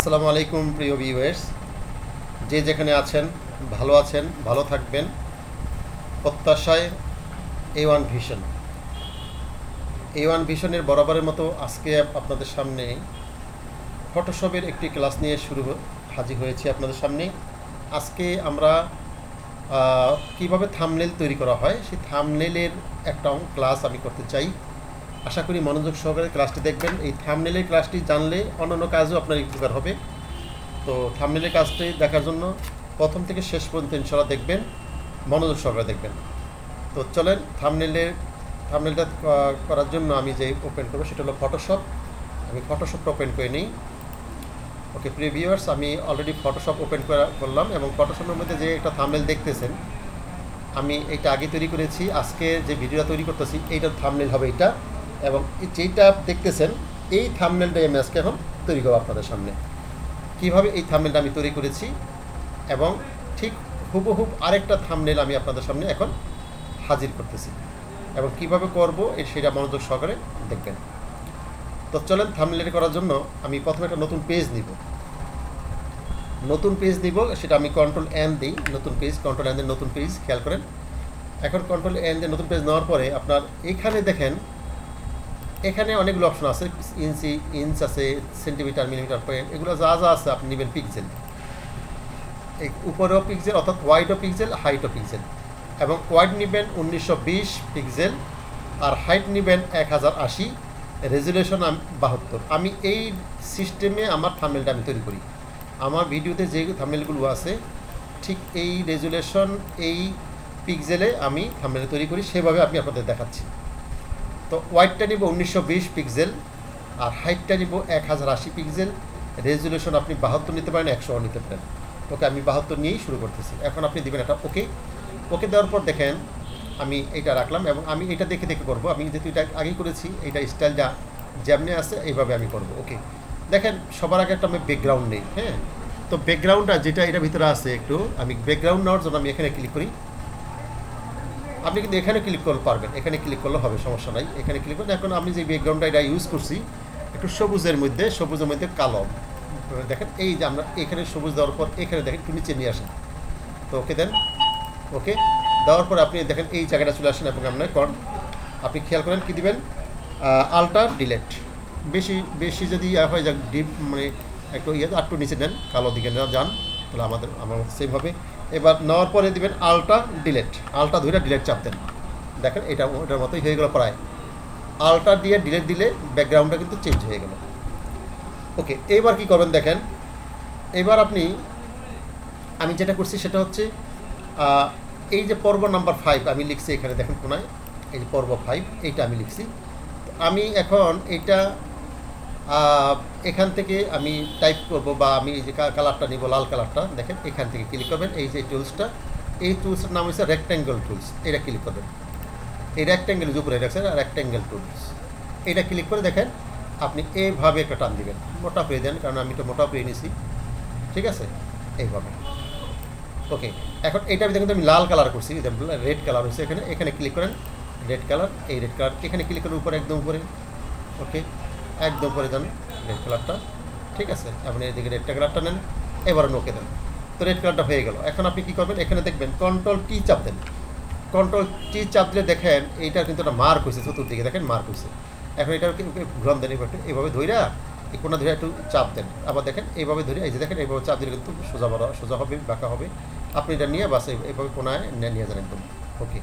আসসালামু আলাইকুম প্রিয় ভিউয়ার্স, যে যেখানে আছেন ভালো থাকবেন প্রত্যাশায়। A1 ভিশনের বরাবরের মতো আজকে আপনাদের সামনে ফটোশপের একটি ক্লাস নিয়ে হাজির হয়েছি আপনাদের সামনে। আজকে আমরা কিভাবে থাম্বনেল তৈরি করা হয় সেই থাম্বনেলের একটা ক্লাস আমি করতে চাই। আশা করি মনোযোগ সহকারে ক্লাসটি দেখবেন। এই থাম্বনেলের ক্লাসটি জানলে অন্যান্য কাজও আপনার উপকার হবে। তো থাম্বনেলের কাজটি দেখার জন্য প্রথম থেকে শেষ পর্যন্ত ইনশাআল্লাহ দেখবেন, মনোযোগ সহকারে দেখবেন। তো চলেন থাম্বনেলটা করার জন্য আমি যে ওপেন করবো সেটা হলো ফটোশপ। আমি ফটোশপটা ওপেন করে নিই। ওকে প্রিয় ভিউয়ার্স, আমি অলরেডি ফটোশপ ওপেন করলাম এবং ফটোশপের মধ্যে যে একটা থাম্বনেল দেখতেছেন আমি এটা আগে তৈরি করেছি। আজকে যে ভিডিওটা তৈরি করতেছি এইটার থাম্বনেল হবে এইটা, এবং যেটা দেখতেছেন এই থাম্বনেলটাই আমি আজকে এখন তৈরি করবো আপনাদের সামনে। কীভাবে এই থাম্বনেলটা আমি তৈরি করেছি এবং ঠিক হুবহুব আরেকটা থাম্বনেল আমি আপনাদের সামনে এখন হাজির করতেছি এবং কিভাবে করব সেটা মনোযোগ সহকারে দেখবেন। তো চলেন, থাম্বনেল করার জন্য আমি প্রথমে একটা নতুন পেজ নিব। সেটা আমি Ctrl+N দিই, Ctrl+N দিয়ে নতুন পেজ। খেয়াল করেন, এখন Ctrl+N দিয়ে নতুন পেজ নেওয়ার পরে আপনার এখানে দেখেন, এখানে অনেকগুলো অপশন আছে। ইঞ্চ আছে, সেন্টিমিটার, মিলিমিটার, পয়েন্ট, এগুলো যা যা আছে আপনি নেবেন পিক্সেল। এই উপরেও পিক্সেল, অর্থাৎ ওয়াইডও পিক্সেল, হাইটও পিক্সেল। এবং ওয়াইড নেবেন 1920 পিক্সেল আর হাইট নেবেন 1080, রেজুলেশন 72। আমি এই সিস্টেমে আমার থাম্বনেলটা আমি তৈরি করি। আমার ভিডিওতে যে থাম্বনেলগুলো আছে ঠিক এই রেজুলেশন, এই পিক্সেলে আমি থাম্বনেল তৈরি করি, সেভাবে আমি আপনাদের দেখাচ্ছি। তো ওয়াইডটা নিব 1920 পিক্সেল আর হাইটটা নিব 1080 পিক্সেল। রেজুলেশন আপনি 72 নিতে পারেন, 100 নিতে পারেন। ওকে, আমি 72 নিয়েই শুরু করতেছি। এখন আপনি দেবেন এটা ওকে দেওয়ার পর দেখেন আমি এটা রাখলাম এবং আমি এটা দেখে করব। আমি যেহেতু এটা আগেই করেছি, এইটা স্টাইলটা যেমনি আছে এইভাবে আমি করব। ওকে, দেখেন সবার আগে একটা আমি ব্যাকগ্রাউন্ড নেই। হ্যাঁ, তো ব্যাকগ্রাউন্ডটা যেটা এটার ভিতরে আছে, একটু আমি ব্যাকগ্রাউন্ড নেওয়ার জন্য আমি এখানে ক্লিক করি। আপনি কিন্তু এখানে ক্লিক করতে পারবেন, এখানে ক্লিক করলে হবে, সমস্যা নাই। এখানে ক্লিক করুন। এখন আমি যে ব্যাকগ্রাউন্ডটা এটা ইউজ করছি একটু সবুজের মধ্যে কালো। দেখেন এই যে আমরা এখানে সবুজ দেওয়ার পর এখানে দেখেন একটু নিচে নিয়ে আসেন। তো ওকে দেন, ওকে দেওয়ার পর আপনি দেখেন এই জায়গাটা চলে আসেন এবং আপনি খেয়াল করেন কী দিবেন, আল্টার ডিলেট। বেশি যদি হয়ে যাক ডিপ, মানে একটু একটু নিচে নেন, কালো দিকে যান, তাহলে আমার সেম হবে। এবার নেওয়ার পরে দিবেন আল্টা ধরে ডিলেট চাপ দেন। দেখেন ওটার মতোই হয়ে গেল প্রায়। আল্টা দিয়ে ডিলেট দিলে ব্যাকগ্রাউন্ডটা কিন্তু চেঞ্জ হয়ে গেল। ওকে, এবার কি করবেন দেখেন, এবার আমি যেটা করছি সেটা হচ্ছে এই যে পর্ব নাম্বার 5 আমি লিখছি এখানে, দেখেন কোনায় এই যে পর্ব 5 এইটা আমি লিখছি। আমি এখন এটা এখান থেকে আমি টাইপ করব, বা আমি এই যে কালারটা নিব, লাল কালারটা, দেখেন এখান থেকে ক্লিক করবেন। এই যে টুলসটা, এই টুলসটার নাম হচ্ছে রেক্ট্যাঙ্গেল টুলস। এটা ক্লিক করবেন, এই রেক্ট্যাঙ্গেলের উপরে রাখছেন রেক্ট্যাঙ্গেল টুলস। এটা ক্লিক করে দেখেন আপনি এইভাবে একটা টান দিবেন, মোটা করে দেন, কারণ আমি তো মোটা করে নিয়েছি। ঠিক আছে, এইভাবে। ওকে, এখন এইটা কিন্তু আমি লাল কালার করছি, রেড কালার হচ্ছে এখানে ক্লিক করেন, রেড কালার, এই রেড কালার এখানে ক্লিক করেন উপরে, একদম উপরে। ওকে, একদম উপরে যান রেড কালারটা। ঠিক আছে, আপনি এদিকে রেড কালারটা নেন, এবার ওকে দেন। তো রেড কালারটা হয়ে গেল। এখন আপনি কী করবেন, এখানে দেখবেন Ctrl+T চাপ দেন। Ctrl+T চাপ দিলে দেখেন এইটা কিন্তু একটা মার্ক হয়েছে, চতুর্দিকে দেখেন মার্ক হয়েছে। এখন এটা ঘুরান দেন, এইভাবে ধইরা এই কোনা ধরে একটু চাপ দেন। আবার দেখেন এইভাবে ধরে, এই যে দেখেন এইভাবে চাপ দিলে কিন্তু সোজা হবে, বাঁকা হবে। আপনি এটা নিয়ে বাস এইভাবে কোনায় নিয়ে যান একদম। ওকে,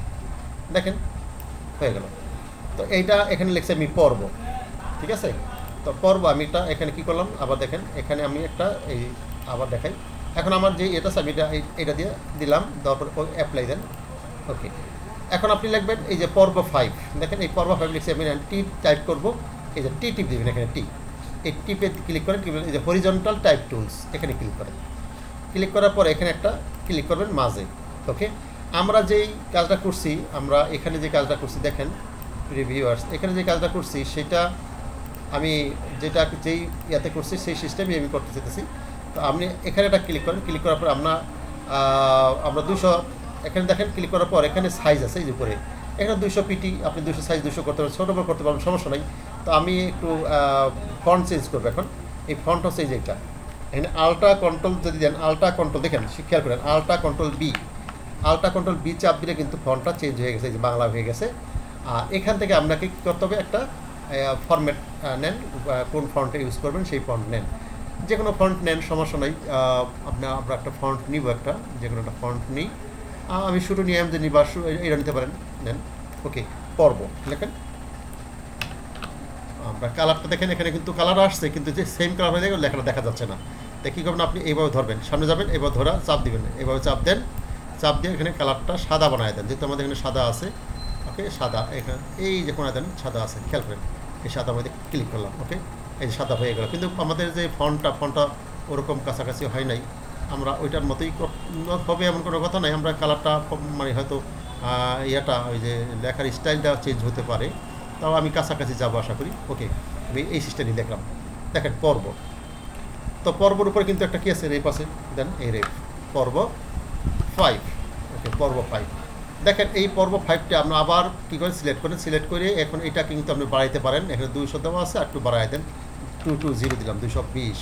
দেখেন হয়ে গেল। তো এইটা এখানে লিখছে আমি পর্ব। ঠিক আছে, তো পর্ব আমি এটা এখানে কী করলাম, আবার দেখেন এখানে আমি একটা এই আবার দেখাই। এখন আমার যে এটা আমি এটা দিয়ে দিলাম, দেওয়ার পরে অ্যাপ্লাই দেন। ওকে, এখন আপনি লিখবেন এই যে পর্ব 5, দেখেন এই পর্ব 5 লিখছি আমি। টি টাইপ করবো, এই যে টি টিপ দেবেন, এখানে এই টিপে ক্লিক করেন, এই যে হরিজন্টাল টাইপ টুলস এখানে ক্লিক করেন। ক্লিক করার পর এখানে একটা ক্লিক করবেন মাঝে। ওকে, আমরা যেই কাজটা করছি, এখানে যে কাজটা করছি দেখেন রিভিউয়ার্স, এখানে যে কাজটা করছি সেটা আমি যেই ইয়াতে করছি সেই সিস্টেমই আমি করতে চাইতেছি। তো আপনি এখানে একটা ক্লিক করেন, ক্লিক করার পর আমরা 200, এখানে দেখেন ক্লিক করার পর এখানে সাইজ আছে এই যে উপরে, এখানে 200 পিটি, আপনি 200 সাইজ 200 করতে পারেন, ছোটো বড় করতে পারবেন, সমস্যা নাই। তো আমি একটু ফন্ট চেঞ্জ করবো। এখন এই ফন্ট হচ্ছে এই যে এটা, এখানে আল্ট্রা কন্ট্রোল যদি দেন, আল্ট্রা কন্ট্রোল দেখেন খেয়াল করেন, ultra control B, ultra control B চাপ দিলে কিন্তু ফন্টটা চেঞ্জ হয়ে গেছে, যে বাংলা হয়ে গেছে। আর এখান থেকে আপনাকে কী করতে হবে, একটা ফরম্যাট নেন, কোন ফন্টে ইউজ করবেন সেই ফন্ট নেন, যে কোনো ফন্ট নেন, সমস্যা নেই। আমরা একটা ফন্ট নিব, একটা যে কোনো একটা ফন্ট নিই। আমি শুরু নিয়ে যে নিবা এটা নিতে পারেন, নেন। ওকে, পর্ব লেখেন। আমরা কালারটা দেখেন, এখানে কিন্তু কালার আসছে, কিন্তু যে সেম কালার হয়ে গেলে লেখাটা দেখা যাচ্ছে না। তাই কী করবেন, আপনি এইভাবে ধরবেন, সামনে যাবেন, এবার ধরা চাপ দিবেন, এভাবে চাপ দেন, চাপ দিয়ে এখানে কালারটা সাদা বানায় দেন, যেহেতু আমাদের এখানে সাদা আছে। ওকে, সাদা এখানে এই যে কোনায় দেন সাদা আছে, খেয়াল করেন, এই সাদা মধ্যে ক্লিক করলাম। ওকে, এই যে সাদা হয়ে গেল, কিন্তু আমাদের যে ফন্টটা ওরকম কাছাকাছি হয় নাই, আমরা ওইটার মতোই হবে এমন কোনো কথা নাই। আমরা কালারটা মানে হয়তো ইয়েটা ওই যে লেখার স্টাইলটা চেঞ্জ হতে পারে, তাও আমি কাছাকাছি যাবো আশা করি। ওকে, আমি এই সিস্টেমই দেখলাম। দেখেন পর্ব, তো পর্বর উপরে কিন্তু একটা কী আছে, রেপ আছে, দেন এই রেপ পর্ব 5। ওকে, পর্ব 5 দেখেন, এই পর্ব 5টা আমরা আবার কী করে সিলেক্ট করেন, সিলেক্ট করে এখন এটা কিন্তু আপনি বাড়াইতে পারেন। এখানে 200 দেওয়া আছে, আর একটু বাড়াই দেন, 220 দিলাম, 220।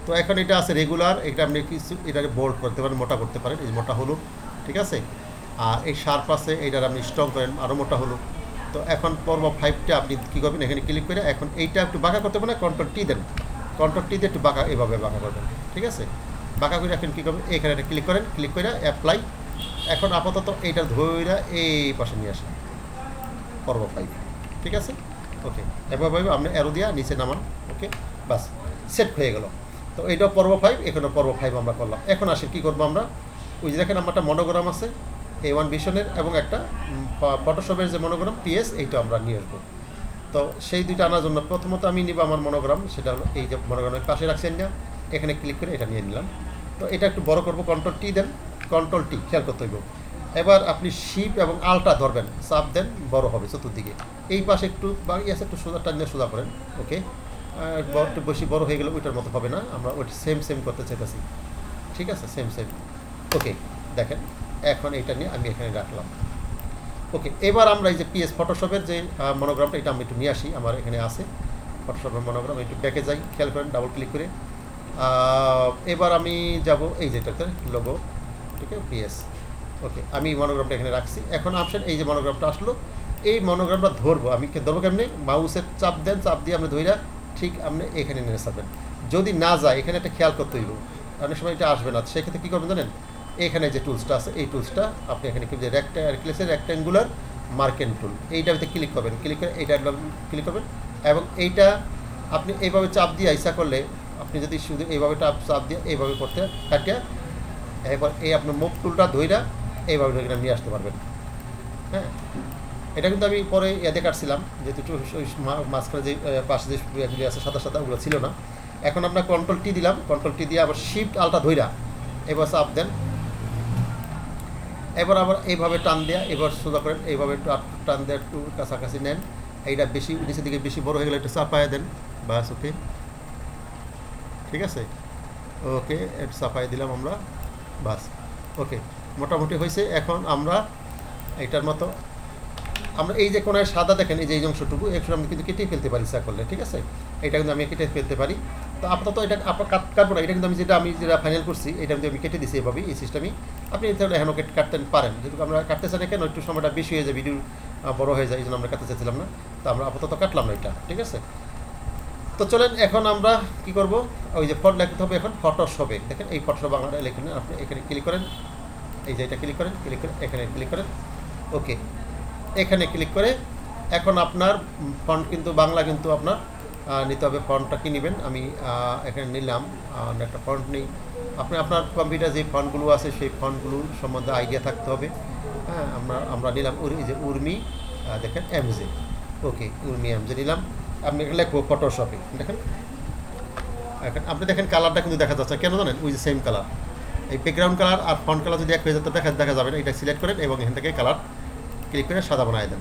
তো এখন এটা আছে রেগুলার, এটা আপনি কিছু এটাকে বোল্ড করতে পারেন, মোটা করতে পারেন, এই মোটা হলো, ঠিক আছে। আর এই শার্প আছে, এইটার আপনি স্ট্রং করেন, আরও মোটা হলো। তো এখন পর্ব 5টা আপনি কী করবেন, এখানে ক্লিক করে এখন এইটা একটু বাঁকা করতে পারেন, কন্ট্রোল টি দেন, কন্ট্রোল টি দিয়ে একটু বাঁকা, এভাবে বাঁকা করবেন, ঠিক আছে। বাঁকা করে এখন কী করবেন, এখানে একটা ক্লিক করেন, ক্লিক করে অ্যাপ্লাই। এখন আপাতত এইটা ধৈরা এই পাশে নিয়ে আসেন, পর্ব 5, ঠিক আছে। ওকে, এভাবে আপনি অ্যারো দিয়া নিচে নামান। ওকে, বাস সেট হয়ে গেল। তো এইটাও পর্ব 5, এখানেও পর্ব 5 আমরা করলাম। এখন আসি কী করবো আমরা, ওই যে দেখেন আমার একটা মনোগ্রাম আছে A1 ভিশনের, এবং একটা ফটোশপের যে মনোগ্রাম PS, এইটা আমরা নিয়ে আসবো। তো সেই দুইটা আনার জন্য প্রথমত আমি নিব আমার মনোগ্রাম, সেটা হলো এই যে মনোগ্রামের পাশে রাখছেন না, এখানে ক্লিক করে এটা নিয়ে নিলাম। তো এটা একটু বড় করবো, কন্ট্রোল টি দেন, কন্ট্রোল টি খেয়াল করতে হইব। এবার আপনি শিপ এবং আলটা ধরবেন, চাপ দেন, বড় হবে চতুর্দিকে। এই পাশে একটু বা ইয়াসে একটু সোজা টান দিয়ে সোজা করেন। ওকে, একটু বেশি বড় হয়ে গেলে ওইটার মতো হবে না, আমরা ওইটা সেম করতে চাইতেছি, ঠিক আছে, সেম। ওকে, দেখেন এখন এটা নিয়ে আমি এখানে রাখলাম। ওকে, এবার আমরা এই যে PS ফটোশপের যে মনোগ্রামটা, এটা আমি একটু নিয়ে আসি, আমার এখানে আছে ফটোশপের মনোগ্রাম, একটু ব্যাকে যাই, খেয়াল করেন, ডাবল ক্লিক করে। এবার আমি যাব এই যেটাতে লোগো, ঠিক আছে, PS। ওকে, আমি মনোগ্রামটা এখানে রাখছি। এখন অপশন এই যে মনোগ্রামটা আসলো, এই মনোগ্রামটা ধরবো, আমি ধরবো কেমনি, মাউসের চাপ দেন, চাপ দিয়ে আপনি ধইরা ঠিক আপনি এখানে নিয়ে যাবেন। যদি না যায়, এখানে একটা খেয়াল করতে হইব, অনেক সময় এটা আসবে না, সেক্ষেত্রে কী করবেন জানেন, এখানে যে টুলসটা আছে, এই টুলসটা আপনি এখানে যে রেক্ট্যাঙ্গুলার মার্কেন টুল, এইটাতে ক্লিক করবেন, ক্লিক করে এইটা ক্লিক করবেন, এবং এইটা আপনি এইভাবে চাপ দিয়ে ইচ্ছা করলে, আপনি যদি শুধু এইভাবে চাপ দিয়ে এইভাবে করতে কাটিয়ে, এবার এই আপনার মুখ টুলটা ধইরা এইভাবে ধরে নিয়ে আসতে পারবেন। হ্যাঁ, এটা কিন্তু আমি পরে ইয়াতে কাটছিলাম, যেহেতু মাঝখানে যে পাশে যে ইয়েগুলি আছে সাদা সাদা, ওগুলো ছিল না। এখন আপনার কন্ট্রোল টি দিলাম, কন্ট্রোল টি দিয়ে আবার শিফট আলটা ধইরা এবার চাপ দেন, এবার আবার এইভাবে টান দেয়া, এবার সোজা করেন, এইভাবে একটু টান দেওয়া, একটু কাছাকাছি নেন, এইটা বেশি নিচের দিকে বেশি বড় হয়ে গেলে একটু চাপায় দেন, বাস। ওকে, ঠিক আছে। ওকে, একটু চাপায় দিলাম আমরা, বাস। ওকে, মোটামুটি হয়েছে। এখন আমরা এইটার মতো আমরা এই যে কোনায় সাদা দেখেন, এই যে এই অংশটুকু, একটু আমি কিন্তু কেটে ফেলতে পারি ইচ্ছা করলে, ঠিক আছে। এটা কিন্তু আমি কেটে ফেলতে পারি। তো আপাতত এটা আপনার কাটবো না, এটা কিন্তু আমি যেটা ফাইনাল করছি, এটা কিন্তু আমি কেটে দিছি এভাবেই, এই সিস্টেমই। আপনি এখনও কাটতে পারেন, যেহেতু আমরা কাটতে চাই না, কেন একটু সময়টা বেশি হয়ে যায়, ভিডিও বড় হয়ে যায়, এই জন্য আমরা কাটতে চাইছিলাম না। তো আমরা আপাতত কাটলাম না এটা, ঠিক আছে। তো চলেন এখন আমরা কি করব, ওই যে ফটো লিখতে হবে এখন ফটোশপে। দেখেন এই ফটোশপ বাংলাটা লিখে নেন, আপনি এখানে ক্লিক করেন, এই যে এটা ক্লিক করেন, ক্লিক করে এখানে ক্লিক করেন। ওকে, এখানে ক্লিক করে এখন আপনার ফন্ট কিন্তু বাংলা কিন্তু আপনার নিতে হবে। ফন্টটা কি নেবেন, আমি এখানে নিলাম, একটা ফন্ট নিই। আপনি আপনার কম্পিউটার যে ফন্টগুলো আছে সেই ফন্টগুলো সম্বন্ধে আইডিয়া থাকতে হবে। হ্যাঁ, আমরা নিলাম যে উর্মি, দেখেন এমজে। ওকে, উর্মি এমজে নিলাম। আপনি এখানে লিখবো ফটোশপে, দেখেন এখন আপনি দেখেন কালারটা কিন্তু দেখা যাচ্ছে, কেন জানেন, ওই যে সেম কালার, এই ব্যাকগ্রাউন্ড কালার আর ফন্ট কালার যদি এক হয়ে যেত দেখা যাবে না। এটা সিলেক্ট করেন এবং এখান থেকে কালার ক্লিক করে সাদা বানিয়ে দেন,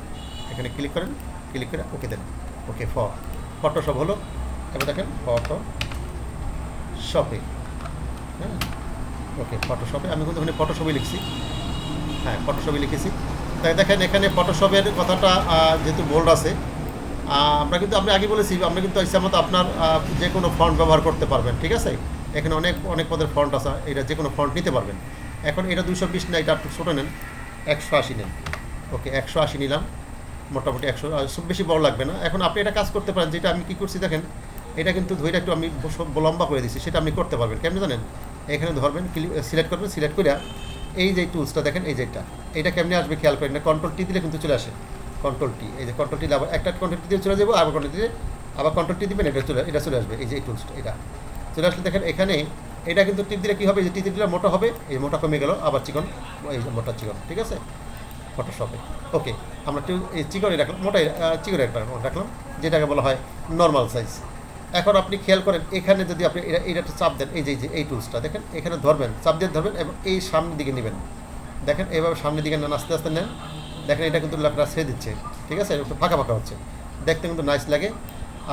এখানে ক্লিক করেন, ক্লিক করে ওকে দেন। ওকে, ফটোশপ হলো। এবার দেখেন ফটোশপে, হ্যাঁ, ওকে, ফটোশপে আমি কিন্তু ওখানে ফটোশপে লিখছি, হ্যাঁ ফটোশপে লিখেছি। তাই দেখেন এখানে ফটোশপের কথাটা যেহেতু বোল্ড আছে, আমরা কিন্তু আগে বলেছি, আমরা কিন্তু ইচ্ছা মতো আপনার যে কোনো ফন্ট ব্যবহার করতে পারবেন, ঠিক আছে। এখানে অনেক অনেক পদের ফন্ট আছে, এটা যে কোনো ফন্ট নিতে পারবেন। এখন এটা 220 না, এটা একটু ছোটো নেন, 180 নেন। ওকে, 180 নিলাম, মোটামুটি 100, খুব বেশি বড় লাগবে না। এখন আপনি এটা কাজ করতে পারেন, যেটা আমি কী করছি দেখেন, এটা কিন্তু ধরে একটু আমি লম্বা করে দিচ্ছি, সেটা আপনি করতে পারবেন কেমন জানেন। এখানে ধরবেন, সিলেক্ট করবেন, সিলেক্ট করে এই যে টুলসটা দেখেন, এই যেটা, এটা কেমনি আসবে খেয়াল করেন না, কন্ট্রোল টি দিলে কিন্তু চলে আসে, কন্ট্রোল টি, এই যে কন্ট্রোল টি, আবার একটা কন্ট্রোল টি দিয়ে চলে যাবো, আবার কন্ট্রোল টি দিয়ে আবার কন্ট্রোল টি দিবেন, এটা চলে আসবে, এই যে এই টুলসটা, এটা চলে আসলে দেখেন এখানে এটা কিন্তু টিপ দিলে কী হবে, যে টি দিলে মোটা হবে, এই মোটা কমে গেল, আবার চিকন, এই যে মোটা চিকন, ঠিক আছে, ফটোশপে। ওকে, আমরা একটু এই চিকনে রাখলাম, মোটাই চিকনে রাখলাম, যেটাকে বলা হয় নর্মাল সাইজ। এখন আপনি খেয়াল করেন, এখানে যদি আপনি এটা একটু চাপ দেন, এই যে এই টুলসটা দেখেন, এখানে ধরবেন, চাপ দিয়ে ধরবেন এবং এই সামনের দিকে নেবেন, দেখেন এইভাবে সামনের দিকে নেন, আস্তে আস্তে নেন, দেখেন এটা কিন্তু লেখাটা ছেড়ে দিচ্ছে, ঠিক আছে, একটু ফাঁকা ফাঁকা হচ্ছে, দেখতে কিন্তু নাইস লাগে।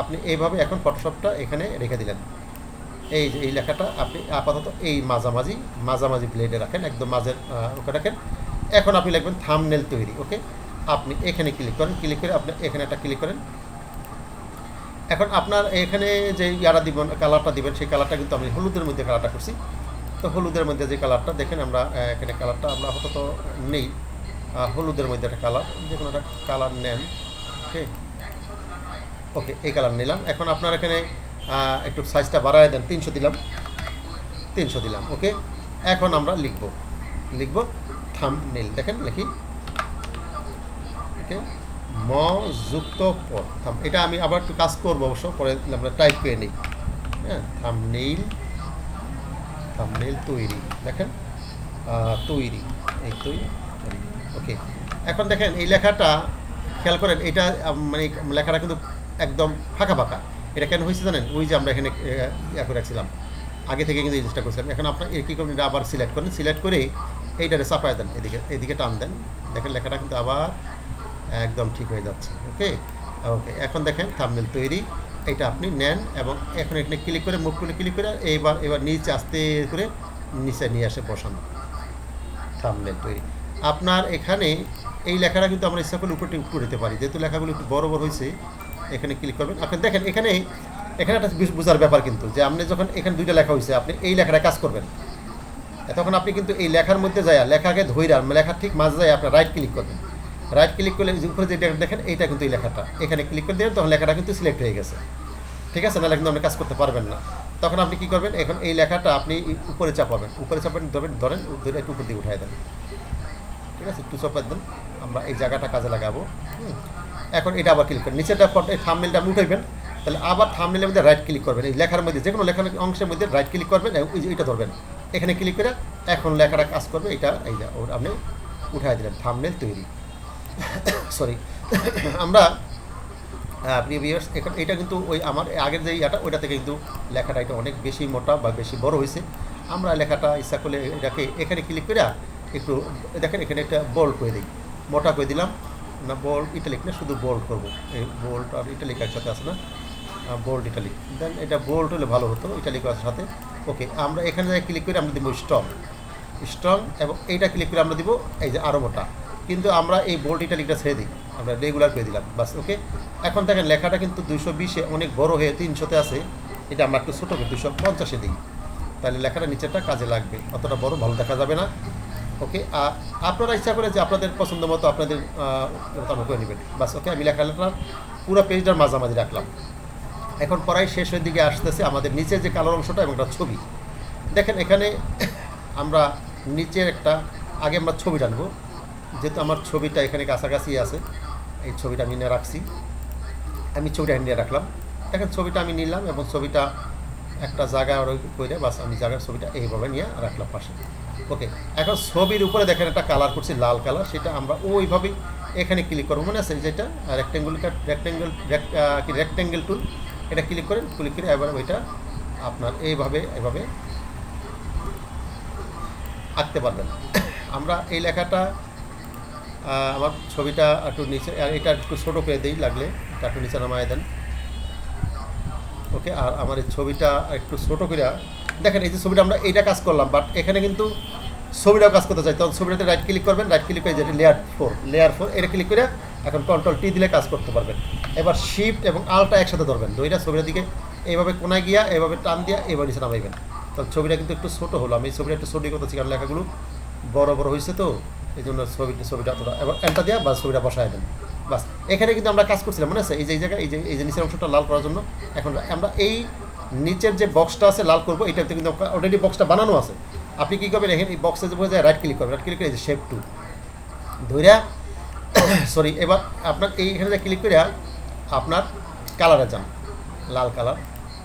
আপনি এইভাবে এখন ফটোশপটা এখানে রেখে দিলেন, এই যে এই লেখাটা আপনি আপাতত এই মাঝামাঝি প্লেটে রাখেন, একদম মাঝের ওকে রাখেন। এখন আপনি লিখবেন থাম্বনেল তৈরি। ওকে, আপনি এখানে ক্লিক করেন, ক্লিক করে আপনি এখানে একটা ক্লিক করেন। এখন আপনার এখানে যে ইয়ারা দিবেন, কালারটা দিবেন, সেই কালারটা কিন্তু আমি হলুদের মধ্যে কালারটা করছি। তো হলুদের মধ্যে যে কালারটা দেখেন, আমরা এখানে কালারটা আমরা আপাতত নেই, হলুদের মধ্যে একটা কালার, যে কোনো একটা কালার নেন। ওকে, ওকে, এই কালার নিলাম। এখন আপনার এখানে একটু সাইজটা বাড়ায় দেন, 300 দিলাম, 300 দিলাম। ওকে, এখন আমরা লিখব থাম্বনেল, দেখেন লিখি, ওকে, ম যুক্ত পদ, এটা আমি আবার একটু কাজ করবো অবশ্য, পরে আমরা টাইপ করে নিই। হ্যাঁ, থাম্বনেল তৈরি, দেখেন তৈরি, এই তৈরি। ওকে, এখন দেখেন এই লেখাটা খেয়াল করেন, এটা মানে লেখাটা কিন্তু একদম ফাঁকা ফাঁকা। এটা কেন হয়েছে জানেন, ওই যে আমরা এখানে ইয়া করে রাখছিলাম, আগে থেকে কিন্তু এই জিনিসটা করছিলাম। এখন আপনার কী করবেন, এটা আবার সিলেক্ট করেন, সিলেক্ট করে এইটারে চাপায় দেন, এদিকে টান দেন, দেখেন লেখাটা কিন্তু আবার একদম ঠিক হয়ে যাচ্ছে। ওকে, ওকে, এখন দেখেন থাম্বনেল তৈরি, এটা আপনি নেন এবং এখন এখানে ক্লিক করে, মুভ করে ক্লিক করে এবার নিচে আস্তে করে নিচে নিয়ে আসে বসান, থাম্বনেল তৈরি। আপনার এখানে এই লেখাটা কিন্তু আমরা ইচ্ছা করলে উপরে দিতে পারি, যেহেতু লেখাগুলো একটু বড় বড় হয়েছে। এখানে ক্লিক করবেন, আপনি দেখেন এখানে একটা বোঝার ব্যাপার কিন্তু, যে আপনি যখন এখানে দুইটা লেখা হয়েছে, আপনি এই লেখাটা কাজ করবেন, তখন আপনি কিন্তু এই লেখার মধ্যে যায়, লেখাকে ধৈরা লেখার ঠিক মাঝে যায় আপনার রাইট ক্লিক করবেন, রাইট ক্লিক করলে উপরে যেটা দেখেন, এইটা কিন্তু এই লেখাটা, এখানে ক্লিক করে দেবেন, তখন লেখাটা কিন্তু সিলেক্ট হয়ে গেছে, ঠিক আছে, নাহলে কিন্তু আপনি কাজ করতে পারবেন না। তখন আপনি কী করবেন, এখন এই লেখাটা আপনি উপরে চাপাবেন, ধরেন একটু উপর দিয়ে উঠাই দেন, ঠিক আছে, একটু চাপাই দেন, আমরা এই জায়গাটা কাজে লাগাবো। এখন এটা আবার ক্লিক করেন, নিচেটা এই থাম্বনেলটা আপনি উঠাইবেন, তাহলে আবার থাম্বনেলের মধ্যে রাইট ক্লিক করবেন, এই লেখার মধ্যে যে কোনো লেখার অংশের মধ্যে রাইট ক্লিক করবেন, এইটা ধরবেন, এখানে ক্লিক করে এখন লেখাটা কাজ করবে, এটা এই যে আপনি উঠাই দিলেন, থাম্বনেল তৈরি। সরি, আমরা প্রিভিয়াস এখন এটা কিন্তু ওই আমার আগের যে ইয়াটা, ওইটা থেকে কিন্তু লেখাটা এটা অনেক বেশি মোটা বা বেশি বড় হয়েছে। আমরা লেখাটা ইচ্ছা করলে এটাকে এখানে ক্লিক করে একটু দেখেন, এখানে একটা বোল্ড করে দিই, মোটা করে দিলাম না, বোল্ড ইটালিক না, শুধু বোল্ড করবো, এই বোল্ড আর ইটালিক একসাথে আছে না, বোল্ড ইটালিক, দেন এটা বোল্ড হলে ভালো হতো, ইটালিক আছে সাথে। ওকে, আমরা এখানে ক্লিক করে আমরা দিব স্ট্রং এবং এইটা ক্লিক করে আমরা দিব এই যে আরও মোটা, কিন্তু আমরা এই বোল্ড ইটালিকটা ছেড়ে দিই, আমরা রেগুলার করে দিলাম বাস। ওকে, এখন দেখেন লেখাটা কিন্তু 220-এ অনেক বড় হয়ে 300-তে আছে, এটা আমরা একটু ছোটো করে 250-এ দিই, তাহলে লেখাটা নিচেরটা কাজে লাগবে, অতটা বড় ভালো দেখা যাবে না। ওকে, আপনারা ইচ্ছা করে যে আপনাদের পছন্দ মতো আপনাদের করে নেবেন বাস। ওকে, আমি লেখাটা পুরো পেজটার মাঝামাঝি রাখলাম। এখন পড়াই শেষের দিকে আসতেছে আমাদের নিচের যে কালোর অংশটা এবং একটা ছবি, দেখেন এখানে আমরা নিচের একটা আগে আমরা ছবি টানবো, যেহেতু আমার ছবিটা এখানে কাছাকাছি আছে, এই ছবিটা আমি নিয়ে রাখছি, আমি ছবিটা নিয়ে রাখলাম। দেখেন ছবিটা আমি নিলাম এবং ছবিটা একটা জায়গা করে বাস, আমি জায়গার ছবিটা এইভাবে নিয়ে রাখলাম পাশে। ওকে, এখন ছবির উপরে দেখেন একটা কালার করছি, লাল কালার, সেটা আমরা ওইভাবেই এখানে ক্লিক করবো, মনে আছে যেটা রেক্ট্যাঙ্গেল টুল, এটা ক্লিক করেন, ক্লিক করে এবার ওইটা আপনার এভাবে আঁকতে পারবেন। আমরা এই লেখাটা আমার ছবিটা একটু নিচে, আর এটা একটু ছোটো করে দিই, লাগলে এটা একটু নিচে নামায় দেন। ওকে, আর আমার এই ছবিটা একটু ছোটো করে দেখেন, এই যে ছবিটা আমরা এইটা কাজ করলাম, বাট এখানে কিন্তু ছবিটাও কাজ করতে চাই, তখন ছবিটাতে রাইট ক্লিক করবেন, রাইট ক্লিক করে যেটা লেয়ার ফোর এটা ক্লিক করে এখন কন্ট্রোল টি দিলে কাজ করতে পারবেন। এবার শিফট এবং আলটা একসাথে ধরবেন, দুইটা ছবিটার দিকে এইভাবে কোনায় গিয়া এইভাবে টান দিয়া এবার নিচে নামাইবেন, তাহলে ছবিটা কিন্তু একটু ছোটো হলো, আমি ছবিটা একটু ছোটো করতেছি কারণ লেখাগুলো বড় বড় হয়েছে, তো এই জন্য ছবিটা অতটা এবার এন্টার দেওয়া বা ছবিটা বসায় দেন বাস। এখানে কিন্তু আমরা কাজ করছিলাম মনে আছে, এই যে জায়গায় এই যে নিচের অংশটা লাল করার জন্য এখন আমরা এই নিচের যে বক্সটা আছে লাল করবো, এইটাতে কিন্তু অলরেডি বক্সটা বানানো আছে। আপনি কী করবেন, এখানে এই বক্সে যে বোঝা যায় রাইট ক্লিক করবেন, রাইট ক্লিক করে এই যে শেপ টু ধইরা সরি, এবার আপনার এইখানে যে ক্লিক করে আপনার কালারে যান, লাল কালার,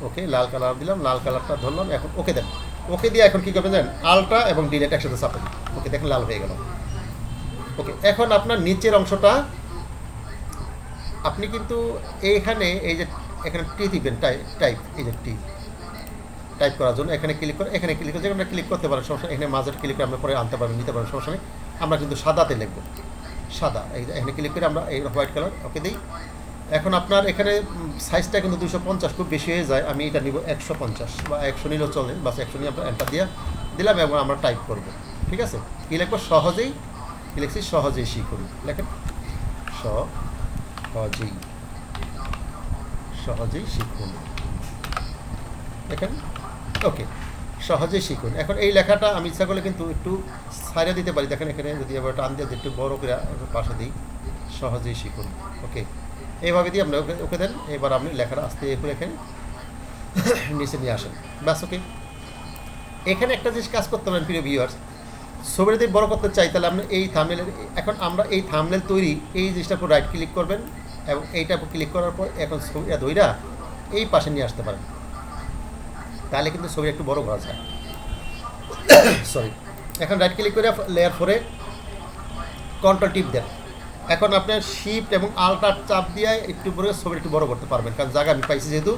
ওকে লাল কালার দিলাম, লাল কালারটা ধরলাম, এখন ওকে দেন। ওকে দিয়ে এখন কী করবেন জানেন, আলট্রা এবং ডিলেট একসাথে চাপেন, ওকে দেখেন লাল হয়ে গেল। ওকে এখন আপনার নিচের অংশটা আপনি কিন্তু এইখানে এই যে এখানে টি দিবেন, টাইপ এই যে টি টাইপ করার জন্য এখানে ক্লিক করে, এখানে ক্লিক করে যেখানে ক্লিক করতে পারেন সমস্যা, এখানে মাঝের ক্লিক করে আমরা পরে আনতে পারবেন, নিতে পারবেন, সমস্যা নেই। আমরা কিন্তু সাদাতে লিখব, সাদা, এই এখানে ক্লিক করে আমরা এই হোয়াইট কালার ওকে দিই। এখন আপনার এখানে সাইজটা কিন্তু 250 খুব বেশি হয়ে যায়, আমি এটা নিব 150 বা 100 নিলেও চলে, বাস 100 নিয়ে আমরা এন্টার দিয়ে দিলাম এবং আমরা টাইপ করব। ঠিক আছে, কী লিখবো, সহজেই কী লিখছি, সহজেই শিখুন, লেখেন সহজেই শিখুন, দেখেন ওকে সহজেই শিখুন। এখন এই লেখাটা আমি ইচ্ছা করলে কিন্তু একটু ছাইড়া দিতে পারি, দেখেন এখানে যদি আবার টান দিয়ে একটু বড় করে পাশে দিই, সহজেই শিখুন, ওকে এইভাবে দিয়ে আমরা ওকে দেন। এবার আপনি লেখাটা আস্তে করে এখানে নিচে নিয়ে আসেন, ব্যাস ওকে। এখানে একটা জিনিস কাজ করতে পারেন প্রিয় ভিউয়ার্স, ছবিটা যদি বড় করতে চাই তাহলে আপনি এই থাম্বনেলের, এখন আমরা এই থাম্বনেল তৈরি এই জিনিসটার উপর রাইট ক্লিক করবেন এবং এইটার উপর ক্লিক করার পর এখন ছবিটা ধইরা এই পাশে নিয়ে আসতে পারেন, তাহলে কিন্তু ছবি একটু বড় করা যায়। সরি, এখন রাইট ক্লিক করে লেয়ার 4-এ কন্ট্রোল টিপ দেন। এখন আপনার শিফট এবং আল্টার চাপ দিয়ে একটু বড় ছবিটা একটু বড় করতে পারবেন, কারণ জায়গা আমি পাইছি যেহেতু।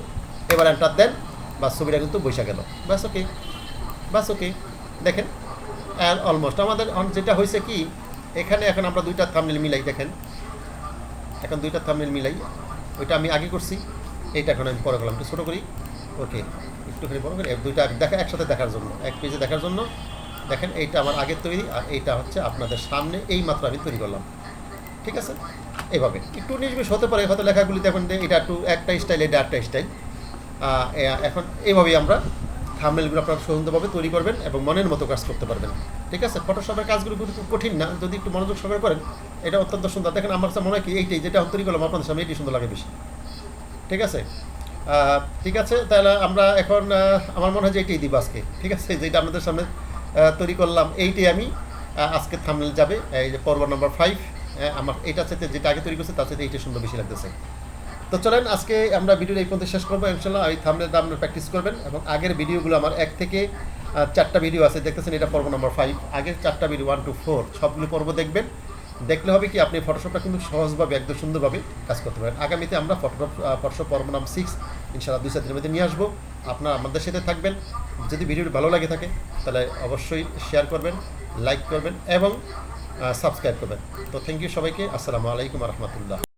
এবার এন্টার দেন, বা ছবিটা কিন্তু বসে গেল, ব্যাস ওকে, ব্যাস ওকে। দেখেন অলমোস্ট আমাদের যেটা হয়েছে কি, এখানে এখন আমরা দুইটা থাম্বনেল মিলাই, দেখেন এখন দুইটা থাম্বনেল মিলাই, ওইটা আমি আগে করছি, এইটা এখন আমি পরে করলাম, একটু ছোটো করি, ওকে একটুখানি বড় করি, দুইটা দেখা একসাথে দেখার জন্য, এক পেজে দেখার জন্য। দেখেন এইটা আমার আগের তৈরি, আর এইটা হচ্ছে আপনাদের সামনে এই মাত্র আমি তৈরি করলাম। ঠিক আছে, এইভাবে একটু নির্বিষ হতে পারে হয়তো লেখাগুলি, দেখেন এটা একটু একটা স্টাইল, এটা একটা স্টাইল। এখন এইভাবেই আমরা থাম্বনেলগুলো আপনারা সুন্দরভাবে তৈরি করবেন এবং মনের মতো কাজ করতে পারবেন। ঠিক আছে, ফটোশপের কাজগুলো কিন্তু খুব কঠিন না, যদি একটু মনোযোগ সহকারে করেন এটা অত্যন্ত সুন্দর। দেখেন আমার কাছে মনে হয় কি এইটাই যেটা তৈরি করলাম আপনাদের সামনে, এটি সুন্দর লাগে বেশি। ঠিক আছে, ঠিক আছে, তাহলে আমরা এখন আমার মনে হয় যে এইটাই দিব আজকে। ঠিক আছে, যেটা আপনাদের সামনে তৈরি করলাম এইটাই আমি আজকে থাম্বনেল যাবে, এই যে পর্ব নাম্বার 5। আমার এইটার সাথে যেটা আগে তৈরি করছে তার সাথে এইটা সুন্দর বেশি লাগতেছে। তো চলেন আজকে আমরা ভিডিওটা এই পর্যন্ত শেষ করবো ইনশাল্লাহ। এই থাম্বনেলটা আপনারা প্র্যাকটিস করবেন এবং আগের ভিডিওগুলো আমার 1 থেকে 4টা ভিডিও আছে, দেখতেছেন এটা পর্ব নাম্বার 5, আগের 4টা ভিডিও 1 to 4 সবগুলো পর্ব দেখবেন। দেখলে হবে কি আপনি ফটোশপটা কিন্তু সহজভাবে একদম সুন্দরভাবে কাজ করতে পারেন। আগামীতে আমরা ফটোশপ পর্ব নাম্বার 6 ইনশাল্লাহ 2-4 দিনের মধ্যে নিয়ে আসবো। আপনারা আমাদের সাথে থাকবেন। যদি ভিডিওটি ভালো লাগে থাকে তাহলে অবশ্যই শেয়ার করবেন, লাইক করবেন এবং সাবস্ক্রাইব করবেন। তো থ্যাংক ইউ সবাইকে, আসসালামু আলাইকুম রহমতুল্লাহ।